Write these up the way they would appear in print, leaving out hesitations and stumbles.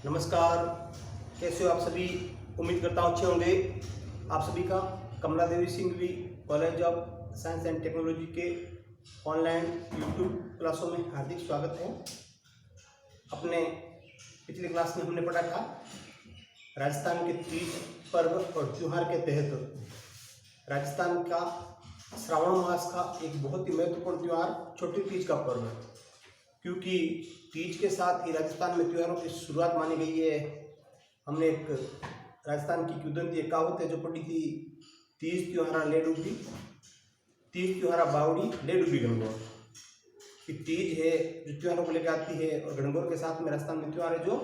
नमस्कार, कैसे हो आप सभी। उम्मीद करता हूँ अच्छे होंगे। आप सभी का Kamla Devi Singhvi college of science and technology के ऑनलाइन यूट्यूब क्लासों में हार्दिक स्वागत है। अपने पिछले क्लास में हमने पढ़ा था राजस्थान के तीज पर्व और त्योहार के तहत राजस्थान का श्रावण मास का एक बहुत ही महत्वपूर्ण त्यौहार छोटी तीज का पर्व है, क्योंकि तीज के साथ ही राजस्थान में त्योहारों की शुरुआत मानी गई है। हमने एक राजस्थान की किंवदंती एक कहावत है जो पढ़ी थी, तीज त्योहारा ले डूबी, तीज त्योहारा बावड़ी ले डूबी गणगौर। कि तीज है जो त्योहारों को लेकर आती है और गणगौर के साथ में राजस्थान में त्योहार है जो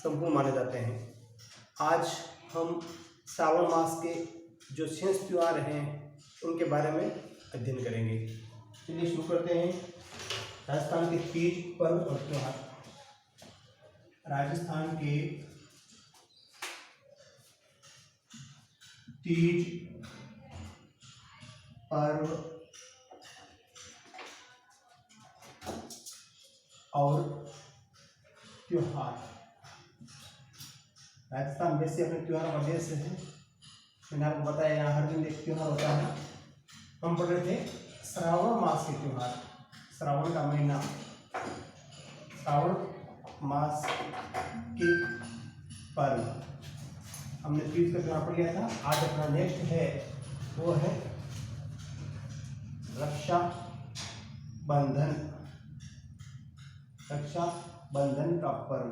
संपूर्ण माने जाते हैं। आज हम श्रावण मास के जो शेष त्योहार हैं उनके बारे में अध्ययन करेंगे। चलिए शुरू करते हैं। राजस्थान के तीज पर्व और त्योहार। राजस्थान के तीज पर्व और त्योहार। राजस्थान वैसे अपने त्योहारों का देश है। मैंने आपको बताया यहाँ हर दिन एक त्योहार होता है। हम पढ़ रहे थे श्रावण मास के त्योहार, श्रावण का महीना, श्रावण मास के पर्व। हमने तीज का त्योहार पढ़ लिया था। आज अपना नेक्स्ट है वो है रक्षा बंधन। रक्षा बंधन का पर्व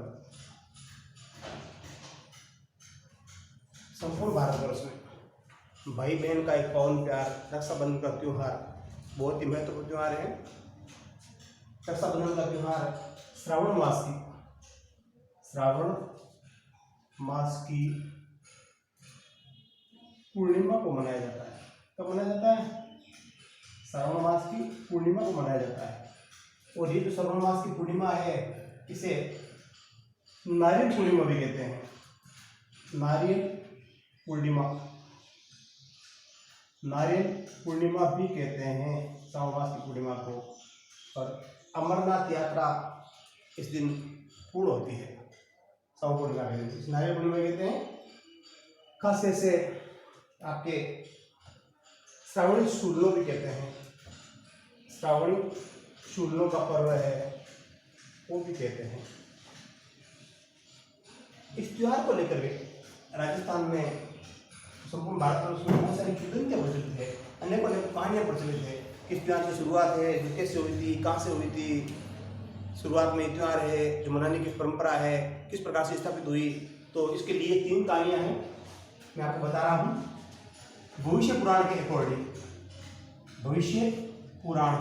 संपूर्ण भारतवर्ष में भाई बहन का एक पावन प्यार, रक्षाबंधन का त्योहार बहुत ही महत्वपूर्ण त्योहार है। रक्षाबंधन का त्योहार श्रावण मास की पूर्णिमा को मनाया जाता है। कब मनाया जाता है? श्रावण मास की पूर्णिमा को मनाया जाता है। और ये जो श्रावण मास की पूर्णिमा है इसे नारियल पूर्णिमा भी कहते हैं। नारियल पूर्णिमा भी कहते हैं श्रावण मास की पूर्णिमा को। और अमरनाथ यात्रा इस दिन पूर्ण होती है। श्रावण पूर्णिमा के दिन इस नारियल पूर्णिमा कहते हैं। खास से आपके श्रावणी शूलों भी कहते हैं। श्रावणी शूलों का पर्व है वो भी कहते हैं। इस त्योहार को लेकर के राजस्थान में संपूर्ण भारतवर्ष में बहुत सारी किंवदंतियां प्रचलित है, अनेकों कहानियां प्रचलित है। इस त्योहार की शुरुआत है जो कैसे हुई थी, कहाँ से हुई थी, शुरुआत में त्योहार है जो मनाने की परंपरा है किस प्रकार से स्थापित हुई। तो इसके लिए 3 कहानियां हैं, मैं आपको बता रहा हूँ। भविष्य पुराण के अकॉर्डिंग, भविष्य पुराण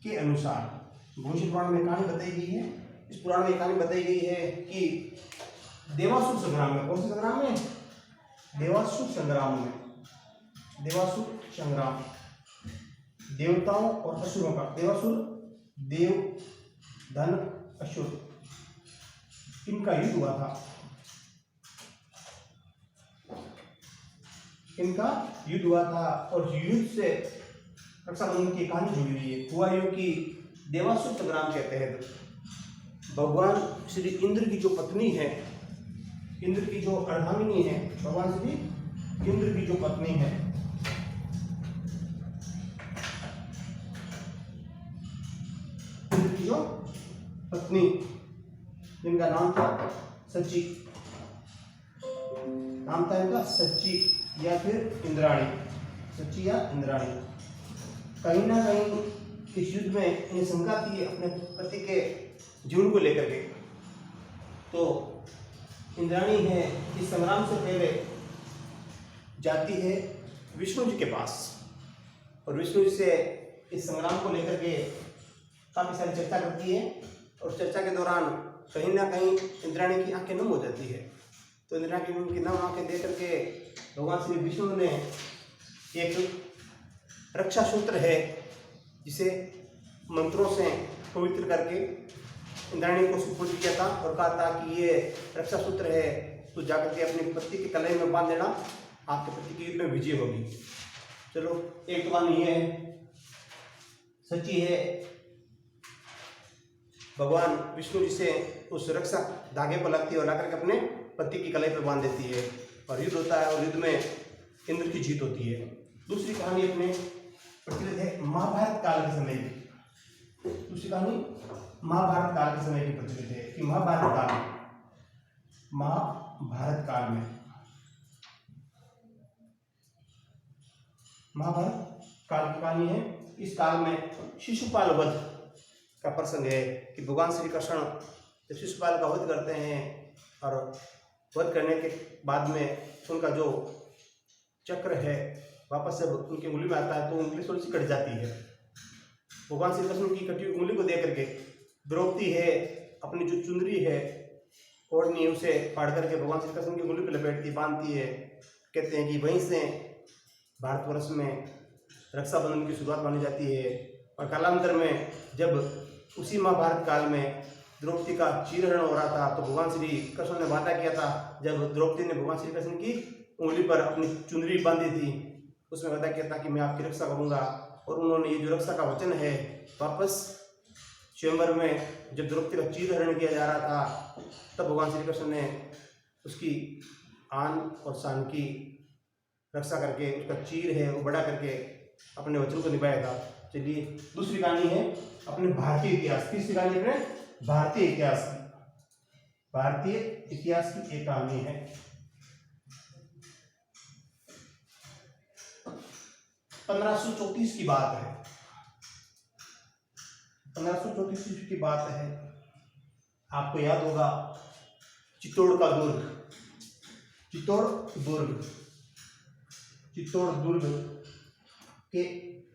के अनुसार भविष्य पुराण में कहानी बताई गई है। इस पुराण में कहानी बताई गई है कि देवासुर संग्राम में, कौन से संग्राम में? देवासुर संग्राम में, देवासुर संग्राम, देवताओं और असुरों का, देवासुर देव धन असुर, इनका युद्ध हुआ था। इनका युद्ध हुआ था और युद्ध से रक्षाबंधन की कहानी जुड़ी हुई है। हुआ यूं कि देवासुर संग्राम के तहत भगवान श्री इंद्र की जो पत्नी है, इंद्र की जो अर्धांगिनी है, भगवान श्री इंद्र की जो पत्नी है, इंद्र की जो पत्नी जिनका नाम था सची, नाम था इनका सची या फिर इंद्राणी, सची या इंद्राणी। कहीं ना कहीं इस युद्ध में इन्हें शंका थी अपने पति के जीवन को लेकर के। तो इंद्राणी है इस संग्राम से पहले जाती है विष्णु जी के पास और विष्णु जी से इस संग्राम को लेकर के काफ़ी सारी चर्चा करती है। और चर्चा के दौरान कहीं ना कहीं इंद्राणी की आंखें नम हो जाती है। तो इंद्राणी की नम आंखें देख करके भगवान श्री विष्णु ने एक रक्षा सूत्र है जिसे मंत्रों से पवित्र करके इंद्राणी को सुपुर्द किया था और कहा था कि ये रक्षा सूत्र है, तो जाकर के अपने पति के कलाई में बांध देना, आपके पति की युद्ध में विजय होगी। चलो, एक तो कहानी ये है। सची है भगवान विष्णु जी से उस रक्षा धागे पर लगती है और ला करके अपने पति की कलाई पर बांध देती है और युद्ध होता है और युद्ध में इंद्र की जीत होती है। दूसरी कहानी अपने प्रचलित है महाभारत काल के समय की। दूसरी कहानी महाभारत काल के समय की प्रचलित है कि महाभारत काल में महाभारत काल की कहानी है। इस काल में शिशुपाल वध का प्रसंग है कि भगवान श्री कृष्ण जब शिशुपाल का वध करते हैं और वध करने के बाद में उनका जो चक्र है वापस जब उनकी उंगली में आता है तो उंगली थोड़ी सी कट जाती है। भगवान श्री कृष्ण की कटी उंगली को देख करके द्रौपदी है अपनी जो चुंदरी है ओढ़नी है उसे फाड़ करके भगवान श्री कृष्ण की उंगली पर लपेटती बांधती है। कहते हैं कि वहीं से भारतवर्ष में रक्षाबंधन की शुरुआत मानी जाती है। और कालांतर में जब उसी महाभारत काल में द्रौपदी का चीरहरण हो रहा था तो भगवान श्री कृष्ण ने वादा किया था, जब द्रौपदी ने भगवान श्री कृष्ण की उंगली पर अपनी चुंदरी बांधी थी उसमें वादा किया था कि मैं आपकी रक्षा करूंगा। और उन्होंने ये जो रक्षा का वचन है वापस स्वयंवर में जब द्रौपदी का चीरहरण किया जा रहा था तब भगवान श्री कृष्ण ने उसकी आन और शान की रक्षा करके उसका चीर है वो बड़ा करके अपने वचन को निभाया था। चलिए दूसरी कहानी है अपने भारतीय इतिहास। तीसरी कहानी अपने भारतीय इतिहास की एक कहानी है। 1534 की बात है। 1534 की बात है। आपको याद होगा चित्तौड़ का दुर्ग, चित्तौड़ दुर्ग के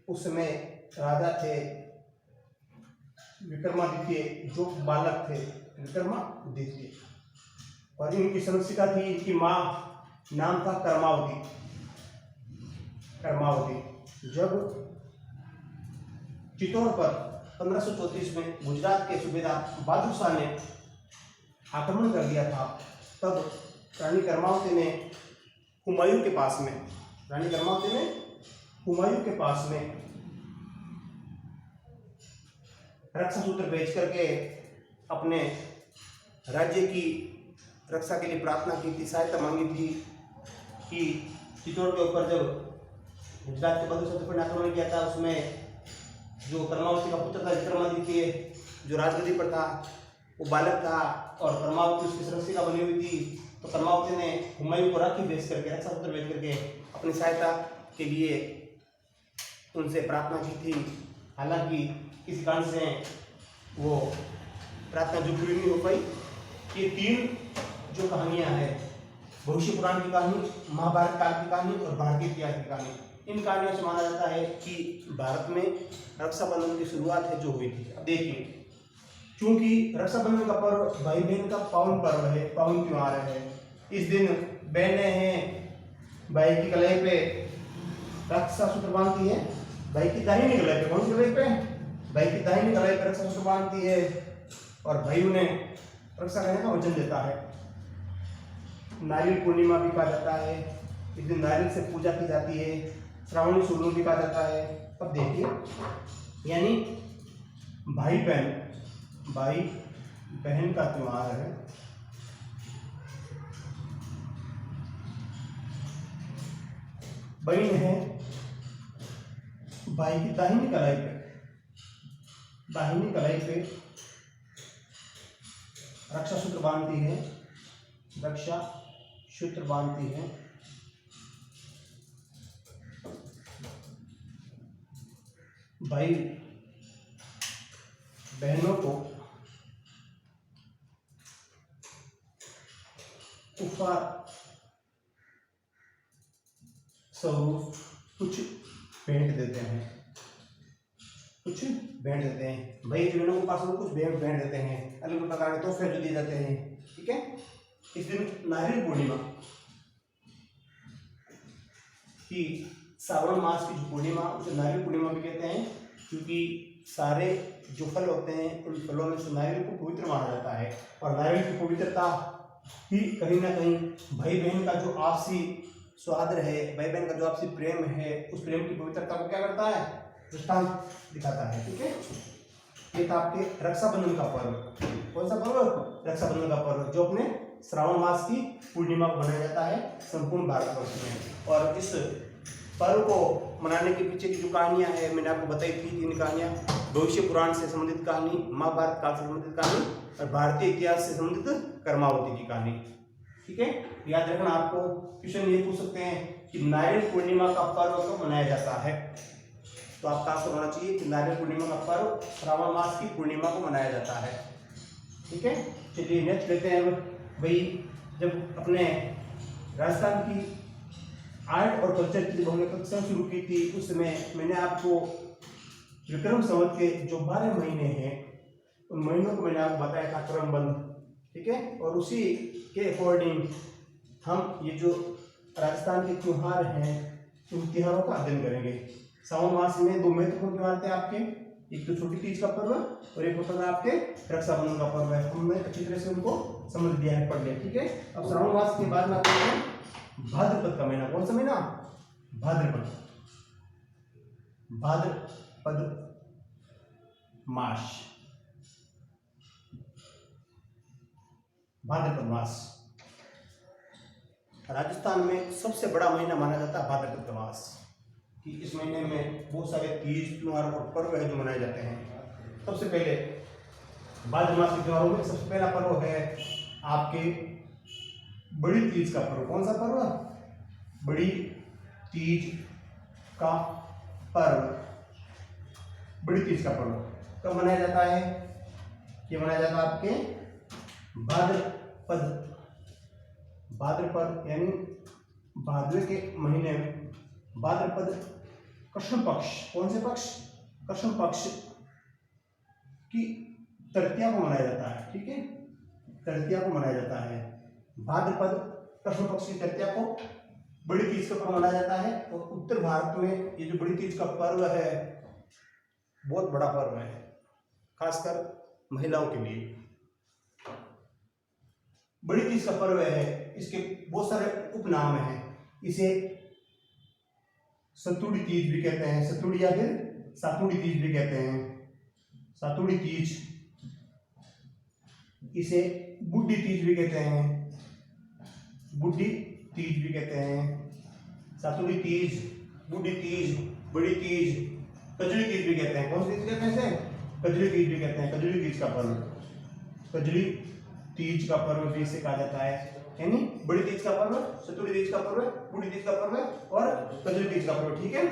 उस समय राजा थे विक्रमादित्य, जो बालक थे विक्रमादित्य, और इनकी संरक्षिका थी इनकी माँ, नाम था कर्मावती। जब चित्तौड़ पर 1534 में गुजरात के सूबेदार बहादुर शाह ने आक्रमण कर दिया था तब रानी कर्मावती ने हुमायूं के पास में रक्षा सूत्र भेज करके अपने राज्य की रक्षा के लिए प्रार्थना की थी, सहायता मांगी थी कि चित्तौड़ के ऊपर जब गुजरात के बहादुर शाह ने आक्रमण किया था उसमें जो कर्मावती का पुत्र था विक्रमादित्य जो राजगद्दी पर था वो बालक था और कर्मावती उसकी सुरक्षिका बनी हुई थी। तो कर्मावती ने हुमायूं को राखी भेज करके रक्षा सूत्र भेज करके अपनी सहायता के लिए उनसे प्रार्थना की थी। हालांकि इस कारण से वो प्रार्थना जो पूरी नहीं हो पाई। ये तीन जो कहानियाँ हैं भविष्य पुराण की कहानी, महाभारत काल की कहानी और भारतीय इतिहास की कहानी, इन कहानियों से माना जाता है कि भारत में रक्षाबंधन की शुरुआत है जो हुई थी। अब देखिए क्योंकि रक्षाबंधन का पर्व भाई बहन का पावन पर्व है, पावन त्योहार है। इस दिन बहनें हैं भाई की कलाई पे रक्षा सूत्र बांधती है, भाई की दाहिनी कलाई पे, कौन सी कलाई पे? भाई की दाहिनी कलाई पे रक्षा सूत्र बांधती है और भाई उन्हें रक्षा करने का वचन देता है। नारियल पूर्णिमा भी कहा जाता है, इस दिन नारियल से पूजा की जाती है। श्रावणी सोलून भी कहा जाता है। अब देखिए यानी भाई बहन का त्योहार है। बहन है भाई की दाहिनी कलाई पे रक्षा सूत्र बांधती है, भाई बहनों को उपहार स्वरूप कुछ भेंट देते हैं, भाई बहनों के पास कुछ भेंट देते हैं, अलग अलग प्रकार के तोहफे जो दिए जाते हैं। ठीक है, इस दिन नारियल पूर्णिमा की श्रावण मास की जो पूर्णिमा उसे नारियल पूर्णिमा भी कहते हैं, क्योंकि सारे जो फल होते हैं उन फलों में से नारियल को पवित्र माना जाता है। और नारियल की पवित्रता ही कहीं ना कहीं भाई बहन का जो आपसी सौहार्द है, भाई बहन का जो आपसी प्रेम है, उस प्रेम की पवित्रता को क्या करता है, दृष्टांत दिखाता है। ठीक है, ये था आपके रक्षाबंधन का पर्व। कौन सा पर्व? रक्षाबंधन का पर्व, जो अपने श्रावण मास की पूर्णिमा को मनाया जाता है संपूर्ण भारतवर्ष में। और इस पर्व को मनाने के पीछे की जो कहानियां हैं मैंने आपको बताई थी। तीन कहानियां, भविष्य पुराण से संबंधित कहानी, महाभारत काल से संबंधित कहानी और भारतीय इतिहास से संबंधित कर्मावती की कहानी। ठीक है, याद रखना। आपको क्वेश्चन ये पूछ सकते हैं कि नारियल पूर्णिमा का पर्व कब मनाया जाता है, तो आपका आंसर होना चाहिए कि नारियल पूर्णिमा का पर्व श्रावण मास की पूर्णिमा को मनाया जाता है। ठीक है, चलिए नेक्स्ट लेते हैं। भाई जब अपने राजस्थान की आर्ट और कल्चर की जब हमने कक्षा शुरू की थी, उस समय मैंने आपको विक्रम संवत के जो 12 महीने हैं उन महीनों को मैंने आपको बताया था क्रमबद्ध। ठीक है, और उसी के अकॉर्डिंग हम ये जो राजस्थान के त्योहार हैं उन त्योहारों का अध्ययन करेंगे। सावन मास में 2 महत्वपूर्ण त्योहार थे आपके, एक तो छोटी तीज का पर्व और एक होता था आपके रक्षाबंधन का पर्व है। हमने अच्छी तरह से उनको समझ लिया है, पढ़ लिया। ठीक है, अब श्रावण मास के बाद में आते हैं भाद्रपद का महीना। कौन सा महीना? भाद्रपद। भाद्रपद मास, भाद्रपद मास राजस्थान में सबसे बड़ा महीना माना जाता है भाद्रपद मास, कि इस महीने में बहुत सारे तीज त्योहार और पर्व है जो मनाए जाते हैं। सबसे पहले भाद्र मास के त्योहारों में सबसे पहला पर्व है आपके बड़ी तीज का पर्व। कौन सा पर्व? बड़ी तीज का पर्व। बड़ी तीज का पर्व कब मनाया जाता है? ये मनाया जाता है आपके भाद्रपद, भाद्रपद यानी भाद्र के महीने में, भाद्रपद कृष्ण पक्ष। कौन से पक्ष? कृष्ण पक्ष की तृतीया को मनाया जाता है। ठीक है, तृतीया को मनाया जाता है। भाद्रपद कृष्ण पक्ष की तृतीया को बड़ी तीज का पर्व मनाया जाता है। और उत्तर भारत में ये जो बड़ी तीज का पर्व है बहुत बड़ा पर्व है, खासकर महिलाओं के लिए। बड़ी तीज का पर्व है, इसके बहुत सारे उपनाम हैं। इसे सतुड़ी तीज भी कहते हैं, सतुड़ी या फिर सातुड़ी तीज भी कहते हैं, सातुड़ी तीज। इसे बुड्ढी तीज भी कहते हैं, बुड्ढी तीज भी कहते हैं। सातुड़ी तीज, बुड्ढी तीज, बड़ी तीज, कजली तीज भी कहते हैं। कौन सी तीज कहते हैं इसे? कजली तीज भी कहते हैं। कजली तीज का पर्व, कजली तीज का पर्व भी इसे कहा जाता है। यानी बड़ी तीज का पर्व, सतुड़ी तीज का पर्व, बूढ़ी तीज का पर्व और कजली तीज का पर्व। ठीक है,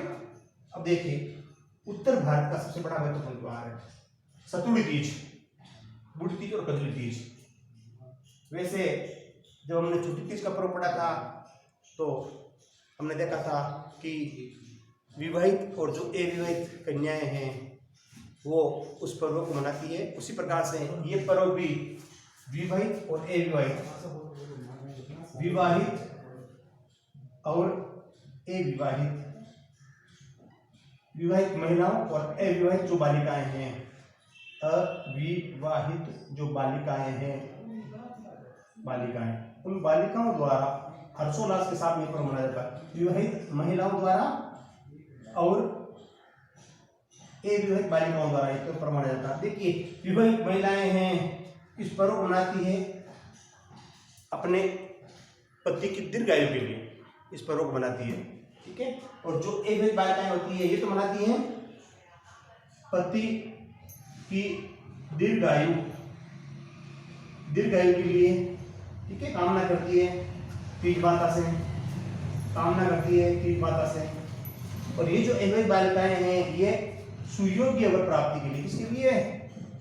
अब देखिए उत्तर भारत का सबसे बड़ा महत्वपूर्ण त्योहार है सतुड़ी तीज, बूढ़ी तीज और कजली तीज। वैसे जब हमने छोटी तीज का पर्व पढ़ा था तो हमने देखा था कि विवाहित और जो अविवाहित कन्याएं हैं वो उस पर्व को मनाती है। उसी प्रकार से ये पर्व भी विवाहित और अविवाहित, विवाहित और अविवाहित, विवाहित महिलाओं और अविवाहित जो बालिकाएं हैं, अविवाहित जो बालिकाएं हैं, बालिकाएं, उन बालिकाओं द्वारा हर्षोल्लास के साथ यह पर्व मनाया जाता है। विवाहित महिलाओं द्वारा और अविवाहित बालिकाओं द्वारा यह पर्व मनाया जाता है। देखिए विवाहित महिलाएं हैं इस पर्व को मनाती है अपने पति की दीर्घायु के लिए, इस पर्व को मनाती है। ठीक है, और जो अविवाहित बालिकाएं होती है ये तो मनाती हैं पति की दीर्घायु, दीर्घायु के लिए। ठीक है, कामना करती है तीज माता से, कामना करती है तीज माता से। और ये जो अविवाहित बालिकाएं हैं ये सुयोग्य वर प्राप्ति के लिए, किसके लिए?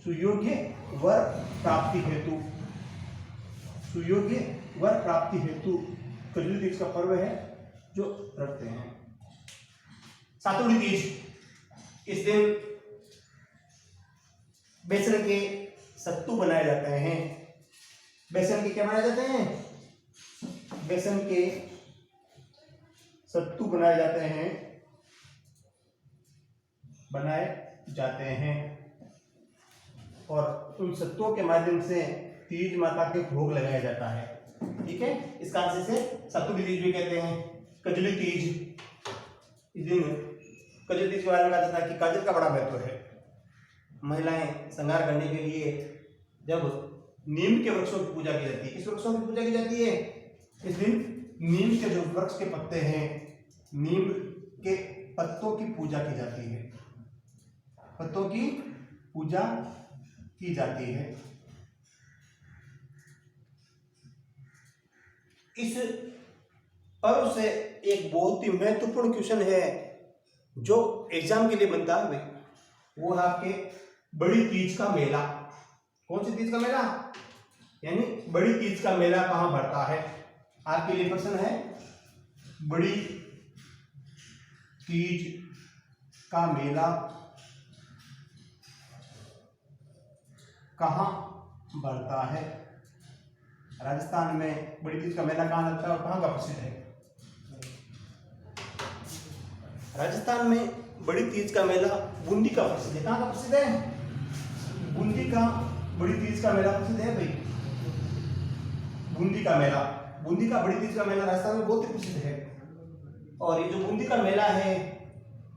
सुयोग्य वर प्राप्ति हेतु, सुयोग्य वर प्राप्ति हेतु कजली तीज का पर्व है जो रखते हैं। सातुड़ी तीज, इस दिन बेसन के सत्तू बनाए जाते हैं। बेसन के क्या बनाए जाते हैं? बेसन के सत्तू बनाए जाते हैं, बनाए जाते हैं। और उन सत्तुओं के माध्यम से तीज माता के भोग लगाया जाता है। ठीक है, इस कारण से सातुड़ी तीज भी कहते हैं। कजली तीज, इस दिन कजली तीज के बारे में कहा जाता है कि काजल का बड़ा महत्व है। महिलाएं श्रृंगार करने के लिए जब नीम के वृक्षों की पूजा की जाती है। किस वृक्षों की पूजा की जाती है? इस दिन नीम के जो वृक्ष के पत्ते हैं, नीम के पत्तों की पूजा की जाती है, पत्तों की पूजा की जाती है। इस पर्व से एक बहुत ही महत्वपूर्ण क्वेश्चन है जो एग्जाम के लिए बनता है, वो है आपके बड़ी तीज का मेला। कौन सी तीज का मेला? यानी बड़ी तीज का मेला कहाँ बढ़ता है? आपके लिए प्रश्न है, बड़ी तीज का मेला कहाँ बढ़ता है? राजस्थान में बड़ी तीज का मेला कहाँ लगता है और कहाँ का प्रसिद्ध है? राजस्थान में बड़ी तीज का मेला बूंदी का प्रसिद्ध है। कहाँ का प्रसिद्ध है? बूंदी का बड़ी तीज का मेला प्रसिद्ध है भाई। बूंदी का मेला, बूंदी का बड़ी तीज का मेला राजस्थान में बहुत ही प्रसिद्ध है। और ये जो बूंदी का मेला है,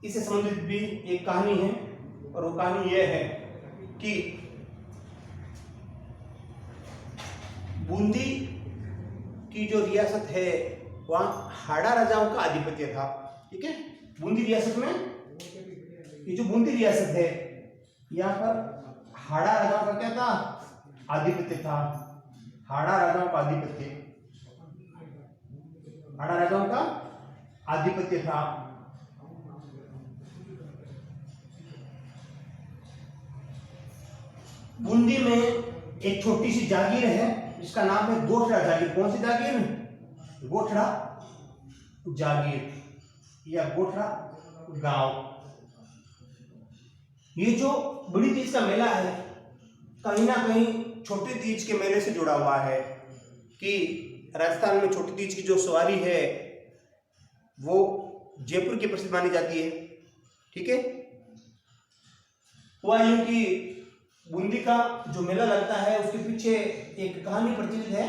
इससे संबंधित भी एक कहानी है, और वो कहानी ये है कि बूंदी की जो रियासत है वहाँ हाड़ा राजाओं का आधिपत्य था। ठीक है, बूंदी रियासत में, ये जो बूंदी रियासत है यहाँ पर हाड़ा राजाओं का क्या था? आधिपत्य था। हाड़ा राजाओं का आधिपत्य, हाड़ा राजाओं का आधिपत्य था। बूंदी में एक छोटी सी जागीर है जिसका नाम है गोठड़ा जागीर। कौन सी जागीर? गोठड़ा जागीर या गोठड़ा गांव। ये जो बड़ी तीज का मेला है कहीं ना कहीं छोटी तीज के मेले से जुड़ा हुआ है कि राजस्थान में छोटी तीज की जो सवारी है वो जयपुर की प्रसिद्ध मानी जाती है। ठीक है, हुआ यूं कि बूंदी का जो मेला लगता है उसके पीछे एक कहानी प्रचलित है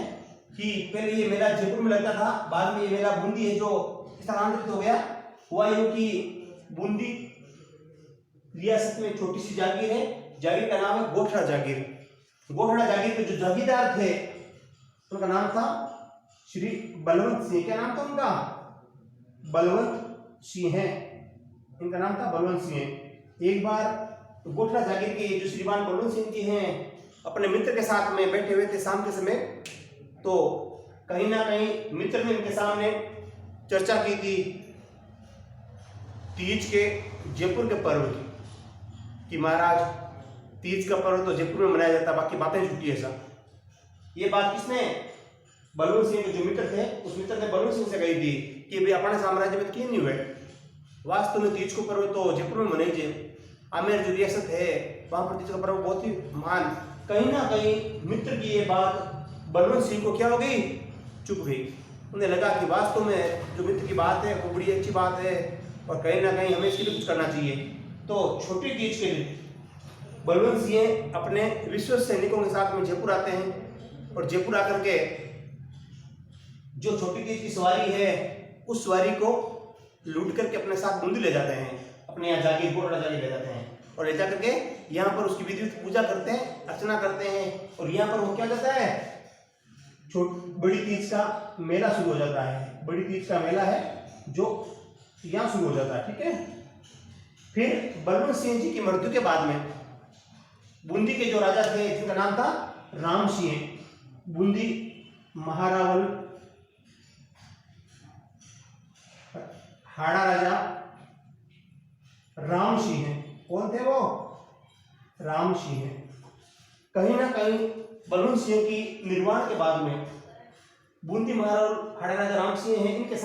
कि पहले ये मेला जयपुर में लगता था, बाद में ये मेला बूंदी है जो स्थानांतरित हो गया। हुआ यूं कि बूंदी रियासत में छोटी सी जागीर है, जागीर का नाम है गोठड़ा जागीर। गोठड़ा जागीर के जो जागीरदार थे उनका नाम था श्री बलवंत सिंह। क्या नाम था उनका? बलवंत सिंह है, इनका नाम था बलवंत सिंह। एक बार गोठड़ा जागीर के जो श्रीमान बलवंत सिंह जी हैं अपने मित्र के साथ में बैठे हुए थे शाम के समय, तो कहीं ना कहीं मित्र ने इनके सामने चर्चा की थी तीज के जयपुर के पर्व की, कि महाराज तीज का पर्व तो जयपुर में मनाया जाता, बाकी बातें छुट्टी है सब। ये बात किसने? बलवंत सिंह के जो मित्र थे, उस मित्र ने बलवंत सिंह से कही थी कि भाई अपने साम्राज्य में क्यों नहीं हुए, वास्तव में तीज को पर्व तो जयपुर में मनाइए। आमेर जो रियासत है वहां पर तीज का पर्व बहुत ही महान। कहीं ना कहीं मित्र की ये बात बलवंत सिंह को क्या हो गई? चुप गई। उन्हें लगा कि वास्तव में जो मित्र की बात है वो बड़ी अच्छी बात है और कहीं ना कहीं हमें इसके लिए कुछ करना चाहिए। तो छोटी तीज के लिए बलवंत सिंह अपने विश्वस्त सैनिकों के साथ में जयपुर आते हैं और जयपुर आकर के जो छोटी तीज की सवारी है उस सवारी को लूट करके अपने साथ बूंदी ले जाते हैं, अपने यहाँ जागीर गोठड़ा जागीर ले जाते हैं और ले जाकर के यहाँ पर उसकी विधिवत पूजा करते हैं, अर्चना करते हैं। और यहाँ पर वो क्या करता है? बड़ी तीज का मेला शुरू हो जाता है। बड़ी तीज का मेला है जो यहाँ शुरू हो जाता है। ठीक है, फिर बलवंत सिंह जी की मृत्यु के बाद में बूंदी के जो राजा थे जिनका नाम था राम सिंह, बूंदी महारावल हाड़ा राजा राम सिंह है। कौन थे वो? राम सिंह है। कहीं ना कहीं बलवंत सिंह की निर्वाण के बाद में बूंदी महारावल हाड़ा राजा राम सिंह है, इनके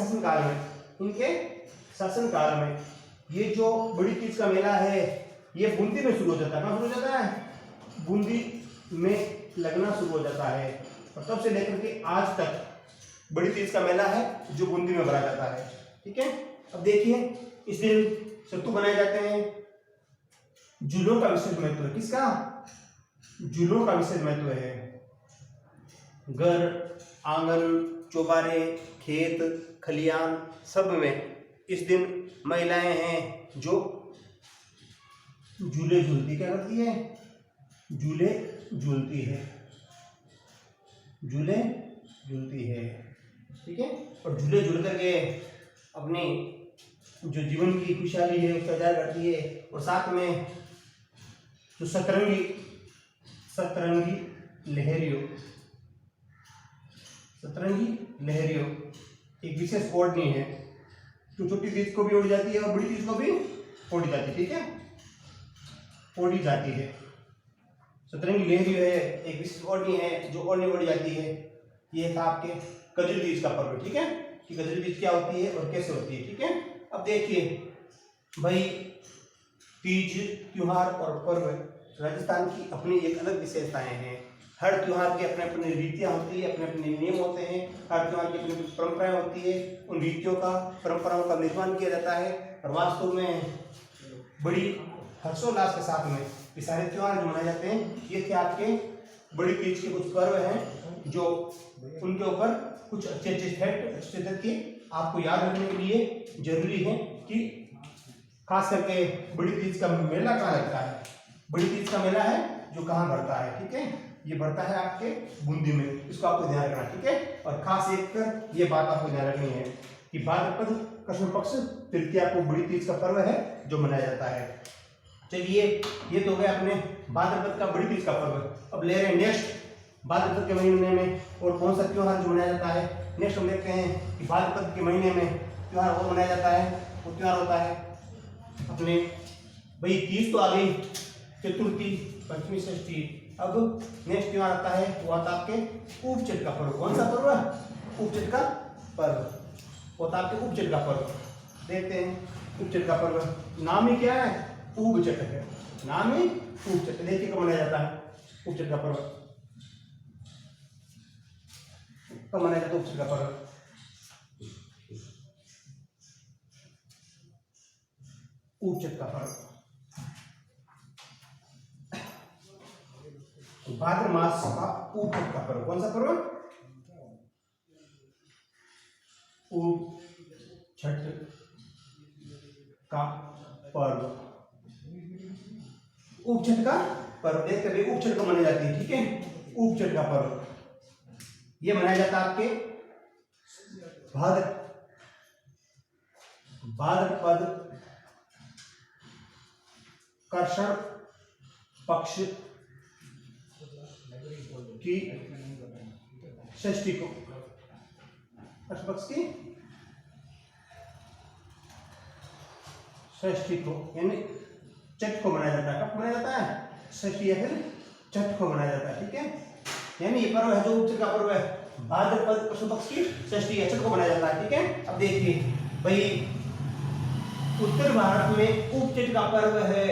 शासनकाल में ये जो बड़ी तीज का मेला है ये बूंदी में शुरू हो जाता है। कहाँ शुरू हो जाता है? बूंदी में लगना शुरू हो जाता है और तब से लेकर के आज तक बड़ी तीज का मेला है जो बूंदी में भरा जाता है। ठीक है, अब देखिए इस दिन सत्तू बनाए जाते हैं। जूलों का विशेष महत्व है। किसका? जूलों का विशेष महत्व है। घर, आंगन, चौबारे, खेत, खलियान सब में इस दिन महिलाएं हैं जो झूले झूलती क्या करती है? झूले झूलती है, झूले झूलती है, ठीक है। और झूले झूल करके अपनी जो जीवन की खुशहाली है उसका जाहिर करती है। और साथ में जो सतरंगी लहरियों, सतरंगी लहरियों एक विशेष ओढ़नी है जो छोटी चीज को भी उड़ जाती है और बड़ी चीज को भी उड़ जाती है, ठीक है, ओढ़ी जाती है। सतरंगी लहरी है एक विशेष ओढ़नी है जो ओढ़नी उड़ जाती है। ये था आपके कजरी तीज का पर्व, ठीक है, कि कजरी तीज क्या होती है और कैसे होती है, ठीक है। अब देखिए भाई, तीज त्योहार और पर्व राजस्थान की अपनी एक अलग विशेषताएं हैं। हर त्योहार की अपने अपने रीतियाँ होती है, अपने अपने नियम होते हैं, हर त्योहार की अपनी अपनी परंपराएं होती है। उन रीतियों का, परंपराओं का निर्माण किया जाता है और वास्तव में बड़ी हर्षोल्लास के साथ में ये सारे त्योहार जो मनाए जाते हैं। ये थे आपके बड़ी तीज के कुछ पर्व हैं जो उनके ऊपर कुछ अच्छे अच्छे फैक्ट, अच्छे तथ्य आपको याद रखने के लिए जरूरी है कि खास करके बड़ी तीज का मेला कहाँ लगता है। बड़ी तीज का मेला है जो कहाँ भरता है, ठीक है, ये भरता है आपके बूंदी में, इसको आपको ध्यान रखना, ठीक है। और खास एक कर ये बात आपको ध्यान रखनी है कि भाद्रपद कृष्ण पक्ष तृतीया को बड़ी तीज का पर्व है जो मनाया जाता है। चलिए, ये तो हो गया अपने भाद्रपद का बड़ी तीज का पर्व। अब ले रहे हैं नेक्स्ट, भाद्रपद के महीने में और कौन सा त्योहार जो मनाया जाता है। नेक्स्ट हम देखते हैं कि भाद्रपद के महीने में त्योहार और मनाया जाता है। वो त्योहार होता है अपने भाई, तीज तो आ गई, चतुर्थी, पंचमी, षष्ठी। अब नेक्स्ट त्योहार आता है, वो आता आपके उपचट का पर्व। कौन सा पर्व है? उपचट का पर्व होता है आपके उपचट का पर्व। देखते हैं उपचट का पर्व, नाम ही क्या है? उपचट है, नाम ही उपचट। देखिए कब मनाया जाता है उपचट का पर्व, कब मनाया जाता है उपचट का पर्व? उपचट का पर्व भाद्र मास का उपचट का पर्व। कौन सा पर्व? उपचट का पर्व, उपचट का पर्व। देखते हैं उपचट को मनाई जाती है, ठीक है, उपचट का पर्व ये मनाया जाता है आपके भाद्रपद कृष्ण पक्ष की षष्ठी को, कृष्ण पक्ष की षष्ठी को यानी छठ को मनाया जाता है। कब मनाया जाता है? षष्ठी या फिर छठ को मनाया जाता है, ठीक है। यानी ये पर्व है जो उपचट का पर्व है, भाद्रपद कृष्ण पक्ष की षष्ठी या छठ को मनाया जाता है, ठीक है। अब देखिए भाई, उत्तर भारत में उपचट का पर्व है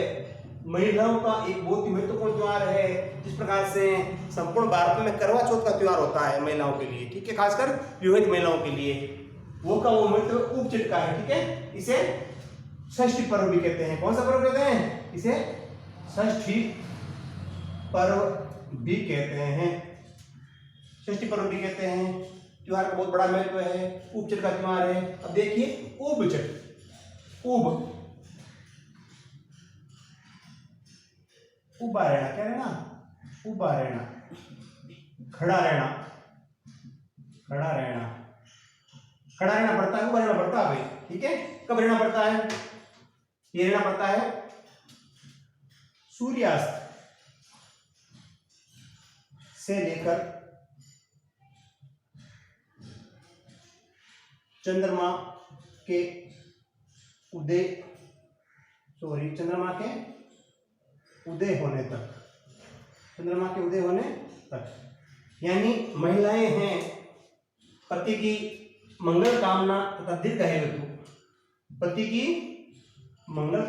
महिलाओं का एक बहुत ही महत्वपूर्ण त्योहार है। जिस प्रकार से संपूर्ण भारत में करवा चौथ का त्योहार होता है महिलाओं के लिए, ठीक है, खासकर विवाहित महिलाओं के लिए, वो का वो महत्व उपचट का है, ठीक है। इसे षष्ठी पर्व भी कहते हैं। कौन सा पर्व कहते हैं? इसे षष्ठी पर्व भी कहते हैं, षष्ठी पर्व भी कहते हैं। त्योहार का बहुत बड़ा महत्व है, उपचट का त्योहार है। अब देखिए उपचट, उबा रहना, क्या रहना? उबा रहना, खड़ा रहना, खड़ा रहना, खड़ा रहना पड़ता है, उबा रहना पड़ता है भाई, ठीक है। कब रहना पड़ता है? ये रहना पड़ता है सूर्यास्त से लेकर चंद्रमा के उदय, चंद्रमा के उदय होने तक, चंद्रमा के उदय होने तक। यानी महिलाएं हैं पति की मंगल कामना तथा दीर्घायु हेतु, पति की मंगल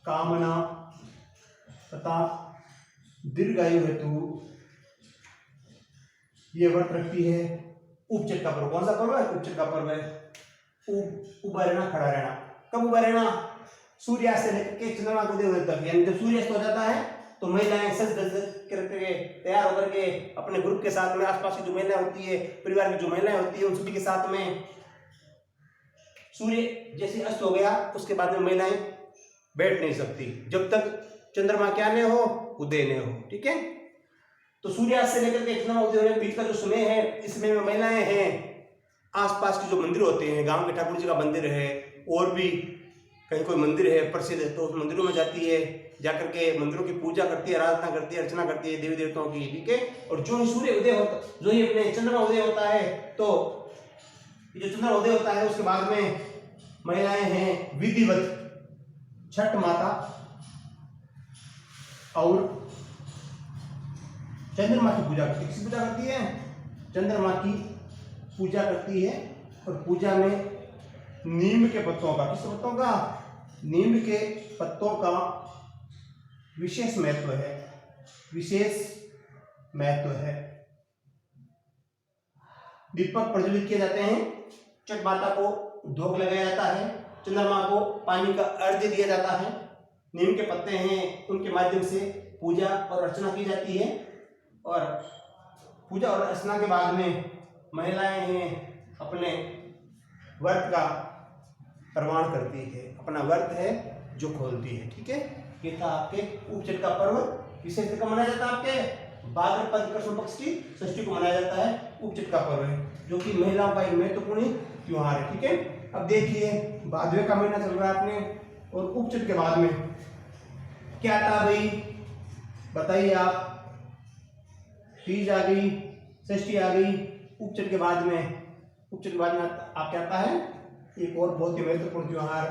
कामना तथा दीर्घायु हेतु ये व्रत रखती है। उपचट का पर्व। कौन सा पर्व है? उपचट का पर्व है। उबा रहना, खड़ा रहना। कब उबा रहना? सूर्यास्त से लेकर चंद्रमा को उदय होने तक। यानी जब सूर्यास्त हो जाता है तो महिलाएं सज धज करके तैयार होकर के अपने ग्रुप के साथ में, आसपास की जो महिलाएं होती है, परिवार की जो महिलाएं होती है, उन सभी के साथ में सूर्य जैसे अस्त हो गया उसके बाद में महिलाएं बैठ नहीं सकती जब तक चंद्रमा क्या नहीं हो, उदय नहीं हो। ठीक है, तो सूर्यास्त से लेकर के चंद्रमा उदय होने के बीच का जो समय है, इस समय में महिलाएं हैं आसपास के जो मंदिर होते हैं, गांव के ठाकुर जी का मंदिर है और भी कहीं कोई मंदिर है प्रसिद्ध है, तो उस मंदिरों में जाती है, जाकर के मंदिरों की पूजा करती है, आराधना करती है, अर्चना करती है देवी देवताओं की। ठीक है, और जो ही सूर्य उदय होता, जो ही अपने चंद्रमा उदय होता है, तो जो चंद्रमा उदय होता है उसके बाद में महिलाएं हैं विधिवत छठ माता और चंद्रमा की पूजा करती है। किसकी पूजा करती है? चंद्रमा की पूजा करती है। और पूजा में नीम के पत्तों का, किस पत्तों का? नीम के पत्तों का विशेष महत्व है, विशेष महत्व है। दीपक प्रज्वलित किए जाते हैं, छठ माता को धूप लगाया जाता है, चंद्रमा को पानी का अर्घ्य दिया जाता है, नीम के पत्ते हैं उनके माध्यम से पूजा और अर्चना की जाती है। और पूजा और अर्चना के बाद में महिलाएं हैं अपने व्रत का प्रमाण करती है, अपना व्रत है जो खोलती है। ठीक है, ये था आपके उपचट का पर्व। विशेष कब मनाया जाता है? आपके भाद्रपद कृष्ण पक्ष की षष्ठी को मनाया जाता है, उपचट का पर्व है, जो कि महिलाओं का एक महत्वपूर्ण त्योहार है। ठीक है, अब देखिए भादवे का महीना चल रहा है अपने, और उपचट के बाद में क्या था भाई, बताइए आप। तीज आ गई, षष्ठी आ गई, उपचट के बाद में आप क्या आता है? एक और बहुत ही महत्वपूर्ण त्योहार,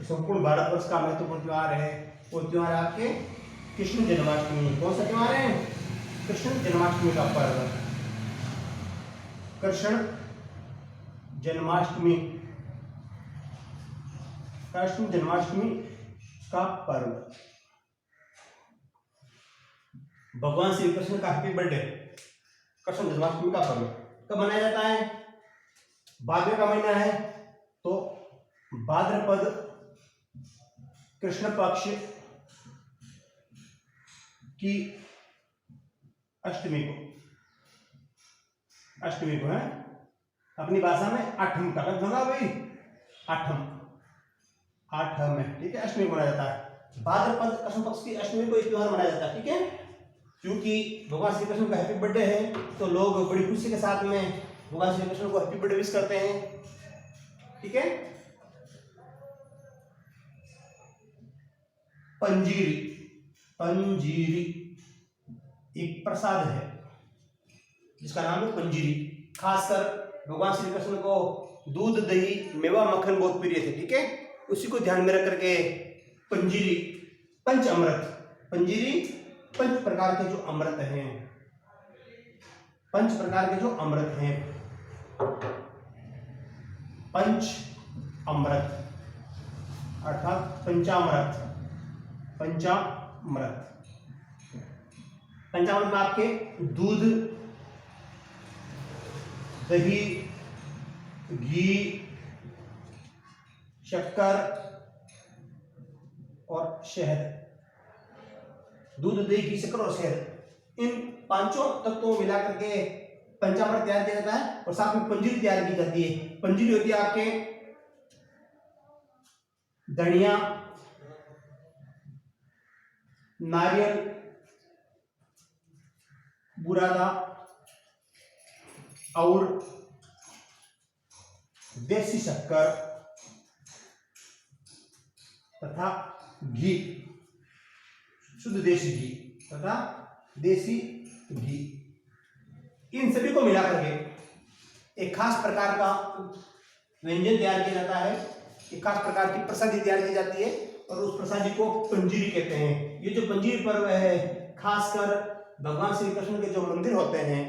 संपूर्ण भारतवर्ष का महत्वपूर्ण त्योहार है, वो त्योहार आपके कृष्ण जन्माष्टमी। कौन सा त्योहार है? कृष्ण जन्माष्टमी का पर्व, कृष्ण जन्माष्टमी, कृष्ण जन्माष्टमी का पर्व। भगवान श्री कृष्ण का हैप्पी बर्थडे, कृष्ण जन्माष्टमी का पर्व कब मनाया जाता है? भादवे का महीना है, तो भाद्रपद कृष्ण पक्ष की अष्टमी को है, अपनी भाषा में आठम का लग होगा भाई, आठम है। ठीक है, अष्टमी को मनाया जाता है, भाद्रपद कृष्ण पक्ष की अष्टमी को इस त्योहार मनाया जाता है। ठीक है, क्योंकि भगवान श्री कृष्ण का हैप्पी बर्थडे है, तो लोग बड़ी खुशी के साथ में भगवान श्री कृष्ण को हैप्पी बर्थडे विश करते हैं। ठीक है, पंजीरी एक प्रसाद है जिसका नाम है पंजीरी। खासकर भगवान श्री कृष्ण को दूध, दही, मेवा, मक्खन बहुत प्रिय थे। ठीक है, उसी को ध्यान में रख करके पंजीरी, पंच अमृत, पंजीरी पंच प्रकार के जो अमृत हैं, पंच प्रकार के जो अमृत हैं, पंच अमृत अर्थात पंचामृत, पंचामृत में आपके दूध, दही, घी, शक्कर और शहद, दूध, दही, घी, शक्कर और शहद, इन पांचों तत्वों को मिलाकर के पंचामृत तैयार किया जाता है। और साथ में पंजीरी तैयार की जाती है। पंजीरी होती है आपके धनिया, नारियल, बुरादा और देसी शक्कर तथा घी, शुद्ध देसी घी तथा देसी घी, इन सभी को मिलाकर के एक खास प्रकार का व्यंजन तैयार किया जाता है, एक खास प्रकार की प्रसादी तैयार की जाती है, और उस प्रसादी को पंजीरी कहते हैं। ये जो पंजीरी पर्व है, खासकर भगवान श्री कृष्ण के जो मंदिर होते हैं,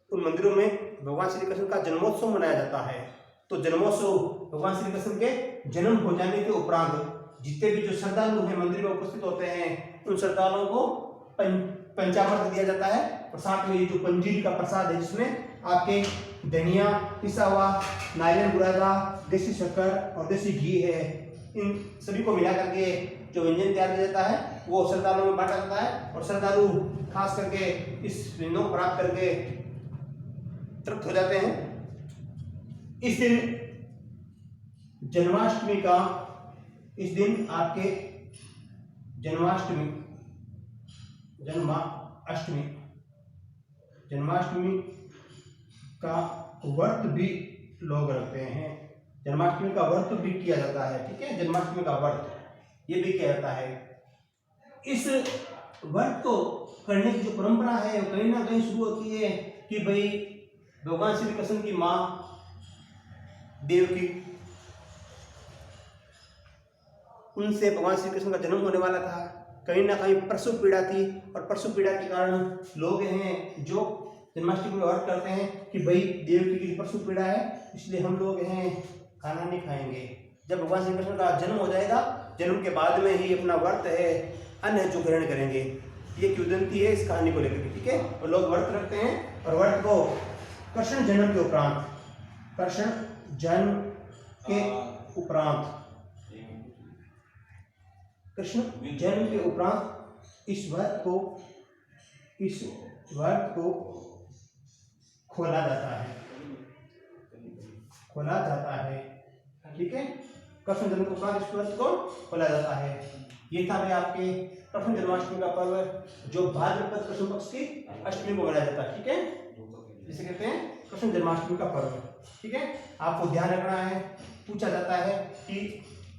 उन मंदिरों में भगवान श्री कृष्ण का जन्मोत्सव मनाया जाता है। तो जन्मोत्सव भगवान श्री कृष्ण के जन्म हो जाने के उपरांत जितने भी जो श्रद्धालु हैं मंदिर में उपस्थित होते हैं, उन श्रद्धालुओं को पंचामृत दिया जाता है। और साथ में ये जो पंजीरी का प्रसाद है, जिसमें आपके धनिया, पिसा हुआ नारियल, बुरादा, देसी शक्कर और देसी घी है, इन सभी को मिला करके जो व्यंजन तैयार किया जाता है वो श्रद्धालुओं में बांटा जाता है। और श्रद्धालु खास करके इस व्यंजन को प्राप्त करके तृप्त हो जाते हैं। इस दिन जन्माष्टमी का इस दिन आपके जन्माष्टमी का व्रत भी लोग रखते हैं। जन्माष्टमी का व्रत भी किया जाता है, ठीक है। जन्माष्टमी का व्रत ये भी किया जाता है। इस व्रत को करने की जो परंपरा है वो कहीं ना कहीं शुरू होती है कि भाई भगवान श्री कृष्ण की माँ देवकी, उनसे भगवान श्री कृष्ण का जन्म होने वाला था। कहीं ना कहीं प्रसव पीड़ा थी और प्रसव पीड़ा के कारण लोग हैं जो जन्माष्टमी में व्रत करते हैं कि भाई देवकी की प्रसव पीड़ा है, इसलिए हम लोग हैं खाना नहीं खाएंगे। जब भगवान श्री कृष्ण का जन्म हो जाएगा, जन्म के बाद में ही अपना व्रत है अन्न जो ग्रहण करेंगे। ये किंवदंती है इस कहानी को लेकर, ठीक है। और लोग व्रत रखते हैं और व्रत को कृष्ण जन्म के उपरांत, कृष्ण जन्म के उपरांत, कृष्ण जन्म के उपरांत इस व्रत को खोला जाता है, ठीक है। कृष्ण जन्म के उपरांत इस व्रत को खोला जाता है। ये था भाई आपके कृष्ण जन्माष्टमी का पर्व जो भाद्रपद कृष्ण पक्ष की अष्टमी को मनाया जाता है, ठीक है। जिसे कहते हैं कृष्ण जन्माष्टमी का पर्व, ठीक है। आपको ध्यान रखना है, पूछा जाता है कि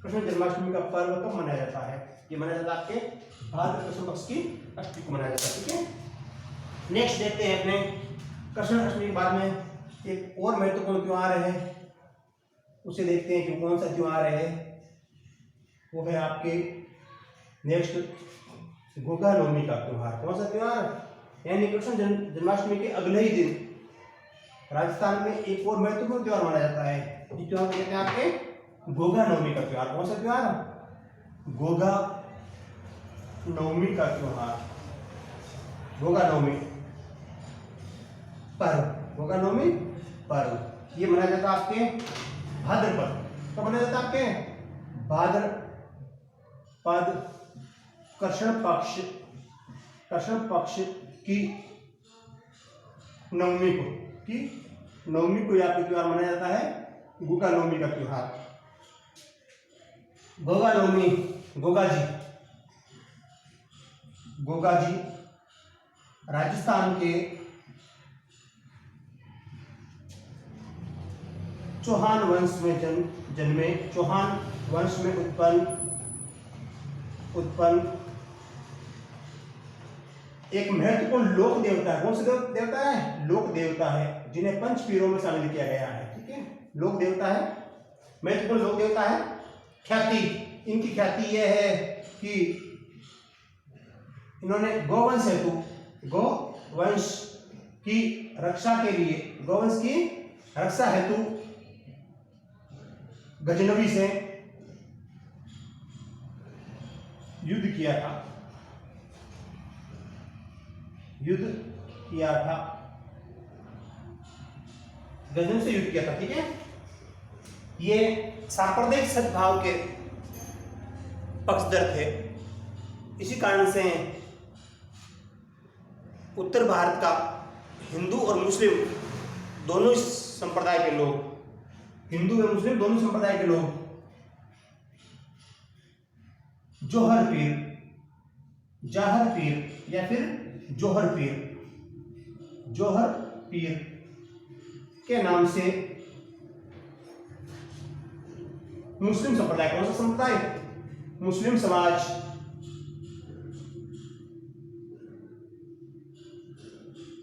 कृष्ण जन्माष्टमी का पर्व कब मनाया जाता है। ये मनाया जाता है आपके भाद्रपद कृष्ण पक्ष की अष्टमी को मनाया जाता है, ठीक है। नेक्स्ट देखते हैं अपने कृष्ण अष्टमी के बाद में एक और महत्वपूर्ण त्योहार है, उसे देखते हैं कि कौन सा त्योहार है। वो है आपके नेक्स्ट गोगा नवमी का त्योहार। कौन सा त्योहार? यानी कृष्ण जन्माष्टमी के अगले ही दिन राजस्थान में एक और महत्वपूर्ण त्योहार माना जाता है। इस त्योहार को कहते हैं आपके गोगा नवमी का त्योहार। कौन सा त्योहार? गोगा नवमी का त्योहार, गोगा नवमी पर्व, गोगा नवमी पर्व। ये मनाया जाता है आपके भाद्रपद, कब मनाया जाता है आपके भाद्रपद कृष्ण पक्ष की नवमी को यहाँ पे त्योहार मनाया जाता है गोगा नवमी का त्योहार। गोगा नवमी, गोगा जी राजस्थान के चौहान वंश में जन्मे, चौहान वंश में उत्पन्न एक महत्वपूर्ण लोक देवता है। कौन सा देवता है? लोक देवता है, जिन्हें पंच पीरों में शामिल किया गया है, ठीक है। लोक देवता है, महत्वपूर्ण लोक देवता है। ख्याति, इनकी ख्याति यह है कि इन्होंने गौवंश की रक्षा के लिए, गौवंश की रक्षा हेतु गजनवी से युद्ध किया था, गजन से युद्ध किया था, ठीक है। ये सांप्रदायिक सद्भाव के पक्षधर थे। इसी कारण से उत्तर भारत का हिंदू और मुस्लिम दोनों संप्रदाय के लोग, हिंदू और मुस्लिम दोनों संप्रदाय के लोग जोहर पीर या फिर जोहर पीर के नाम से मुस्लिम संप्रदाय, कौन सा संप्रदाय? मुस्लिम समाज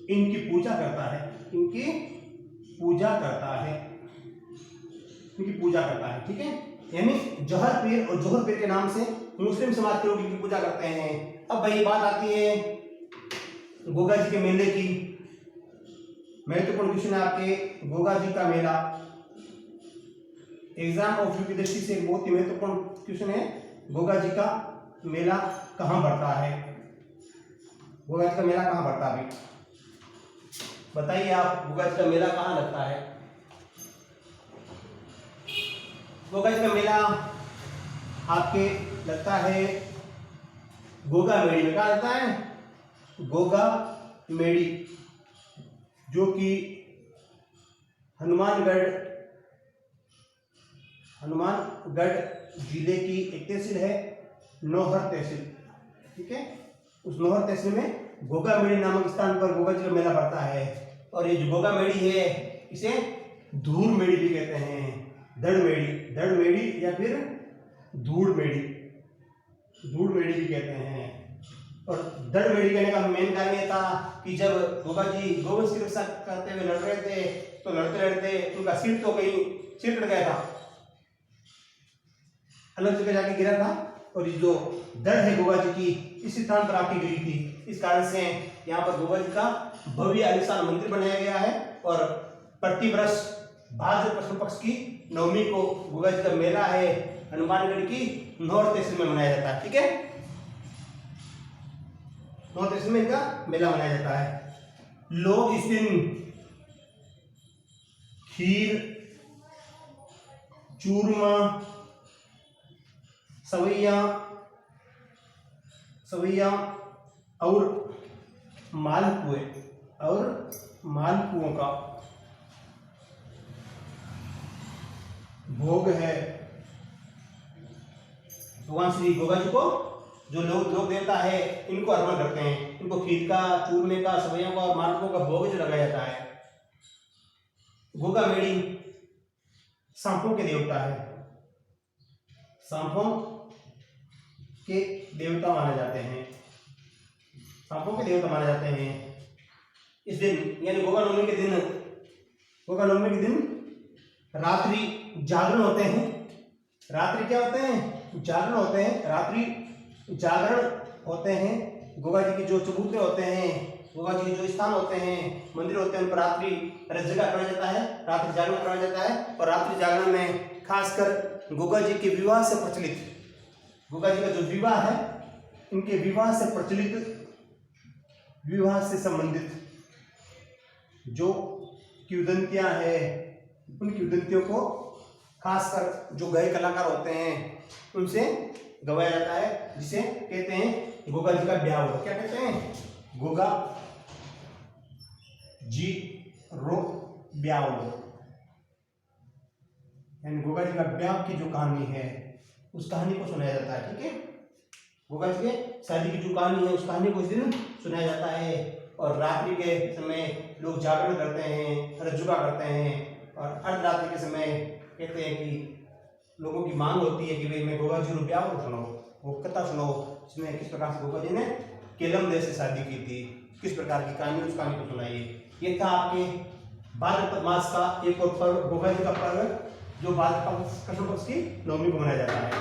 इनकी पूजा करता है, ठीक है। यानी जौहर पीर और जोहर पीर के नाम से मुस्लिम समाज के लोग इनकी पूजा करते हैं। अब भाई बात आती है गोगा जी के मेले की। महत्वपूर्ण क्वेश्चन है आपके गोगा जी का मेला। एग्जाम ऑफ व्यू की दृष्टि से बहुत ही महत्वपूर्ण क्वेश्चन है, गोगा जी का मेला कहाँ पड़ता है? गोगा जी का मेला कहाँ पड़ता है? अभी बताइए आप, गोगा जी का मेला कहाँ लगता है? गोगा जी का मेला आपके लगता है गोगा मेड़ी में। कहाँ लगता है? गोगा मेड़ी, जो कि हनुमानगढ़ जिले की एक तहसील है नौहर तहसील, ठीक है। उस नौहर तहसील में गोगामेड़ी नामक स्थान पर गोगा जी का मेला पड़ता है। और ये जो गोगामेड़ी है इसे धूड़ मेड़ी भी कहते हैं, धड़ मेड़ी या फिर धूड़ मेड़ी भी कहते हैं। और धड़ मेड़ी कहने का मेन कारण ये था कि जब गोगा जी गोवंश की रक्षा करते हुए लड़ रहे थे तो लड़ते लड़ते उनका सिर तो कहीं सिर कट गया था, अलग जगह जाके गिरा था। और ये जो धड़ है गोगा जी की इस स्थान पर आके गिरी थी। इस कारण से यहाँ पर गोगा जी का भव्य आलीशान मंदिर बनाया गया है। और प्रतिवर्ष भाद्रपद कृष्ण पक्ष की नवमी को गोगा जी का मेला है हनुमानगढ़ की नौहर तहसील में मनाया जाता है, ठीक है। नौहर तहसील में इनका मेला मनाया जाता है। लोग इस दिन खीर, चूरमा, सवैया और मालपुओं का भोग है भगवान श्री गोगा जी को। जो लोक देवता है इनको अर्पण करते हैं। इनको खीर का, चूरमे का, सवैया का और मालपुओं का भोग जो लगाया जाता है। गोगामेड़ी सांपों के देवता है, सांपों के देवता माने जाते हैं, सांपों के देवता माने जाते हैं। इस दिन यानी गोगा नवमी के दिन रात्रि जागरण होते हैं। रात्रि क्या होते हैं? जागरण होते हैं। रात्रि जागरण होते हैं। गोगा जी के जो चबूतरे होते हैं, गोगा जी के जो स्थान होते हैं, मंदिर होते हैं, उन पर रात्रि रजगा कराया जाता है, रात्रि जागरण कराया जाता है। और रात्रि जागरण में खासकर गोगा जी के विवाह से प्रचलित, गोगा जी का जो विवाह है, इनके विवाह से प्रचलित, विवाह से संबंधित जो किंवदंतियां हैं, उन किंवदंतियों को खासकर जो गए कलाकार होते हैं उनसे गवाया जाता है, जिसे कहते हैं गोगा जी का ब्याह हो। क्या कहते हैं? गोगा जी रो ब्याह हो, यानी गोगा जी का ब्याह की जो कहानी है उस कहानी को सुनाया जाता है, ठीक है। गोगा जी के शादी की जो कहानी है उस कहानी को इस दिन सुनाया जाता है। और रात्रि के समय लोग जागरण करते हैं, रज्जुगा करते हैं। और अर्धरात्रि के समय कहते हैं कि लोगों की मांग होती है कि भाई मैं गोगा जी ब्याह को सुनो, वो कथा सुनो, इसमें किस प्रकार से गोगा जी ने केलम देश से शादी की थी, किस प्रकार की कहानी, उस कहानी को सुनाइए। ये था आपके भाद्रपद मास का एक और पर्व, गोगा जी का पर्व, जो भाद्रपद कृष्ण पक्ष की नवमी को मनाया जाता है।